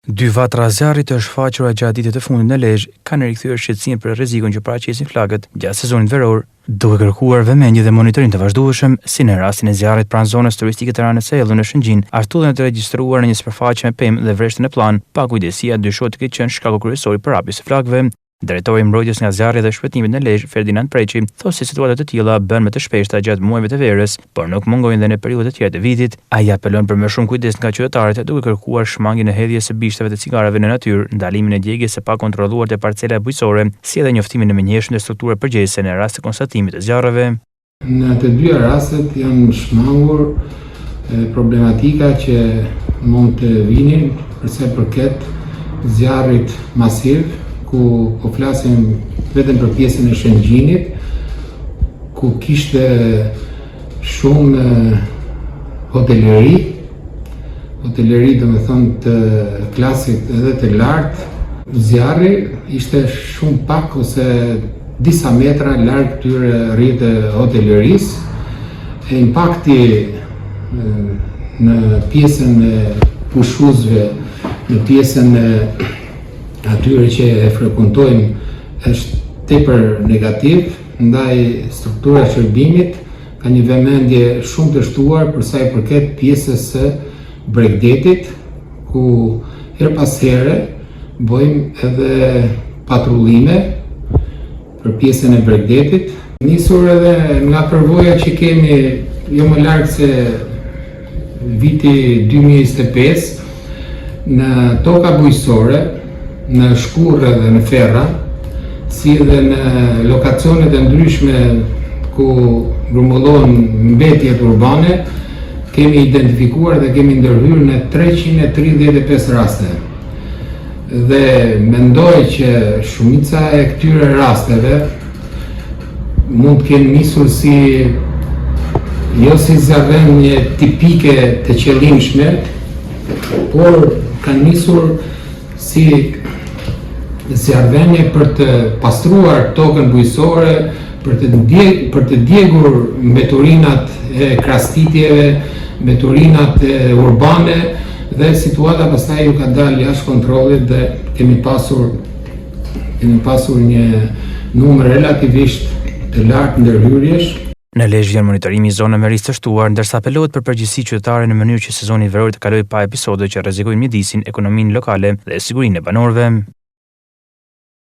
2 vatra zjarri të shfaqura gjatë ditëve të fundit në Lezhë kanë rikthyer shqetësinë për rrezikun që paraqisin flakët gjatë sezonit veror, duke kërkuar vëmendje dhe monitorim të vazhdueshëm, si në rastin e zjarrit pranë zonës turistike të Ranës së Hellun në Shëngjin. Artullën e të regjistruar në një sipërfaqe me pemë dhe vreshtën e plan, pa kujdesia dyshohet të ketë qenë shkaku kryesor i përhapjes së flakëve. Drejtori i mbrojtjes nga zjarri dhe shpëtimit në Lezhë, Ferdinand Preçi, thotë se situata të tilla bën më të shpeshta gjatë muajve të verës, por nuk mungojnë edhe në periudhat e tjera të vitit. Ai apelon për më shumë kujdes nga qytetarët, duke kërkuar shmangjen e hedhjes së bishtave të cigareve në natyrë, ndalimin e djegjes së pakontrolluar të parcelave bujqësore, si edhe njoftimin e menjëhershëm të strukturave përgjegjëse në rast të konstatimit të zjarreve. Në të dyja rastet janë shmangur problematika që mund të vinin përsa përket zjarrit masiv, ku po flasim vetëm për pjesën e Shëngjinit, ku kishte shumë hoteleri do me thonë të klasit edhe të lartë. Zjarri ishte shumë pak ose disa metra larg këtyre rrjete hotelerisë. Impakti në pjesën e pushuesve, në pjesën e atyre që e frekuentojmë është tepër negativ, ndaj struktura e shërbimit ka një vëmendje shumë të shtuar për sa i përket pjesës së Bregdetit, ku her pas here bëjmë edhe patrullime për pjesën e Bregdetit. Nisur edhe nga përvoja që kemi jo më larg se viti 2025 në toka bujqësore, në shkurrë dhe në ferra, si dhe në lokacionet e ndryshme ku grumbullon mbetjet urbane, kemi identifikuar dhe kemi ndërhyrë në 335 raste. Dhe mendoj që shumica e këtyre rasteve mund të kenë nisur si jo si zjarrënie tipike të qëllimshme, por kanë nisur si zjarrënie për të pastruar tokën bujqësore, për të djegur mbeturinat e krastitjeve, mbeturinat urbane, dhe situata pastaj ju ka dalë jashtë kontrollit dhe kemi pasur një numër relativisht të lartë ndërhyrjesh. Në Lezhë vjen monitorimi i zonave me rizikë të shtuar, ndërsa apelohet për përgjegjësi qytetare në mënyrë që sezoni veror të kalojë pa episode që rrezikojnë mjedisin, ekonominë lokale dhe sigurinë e banorëve.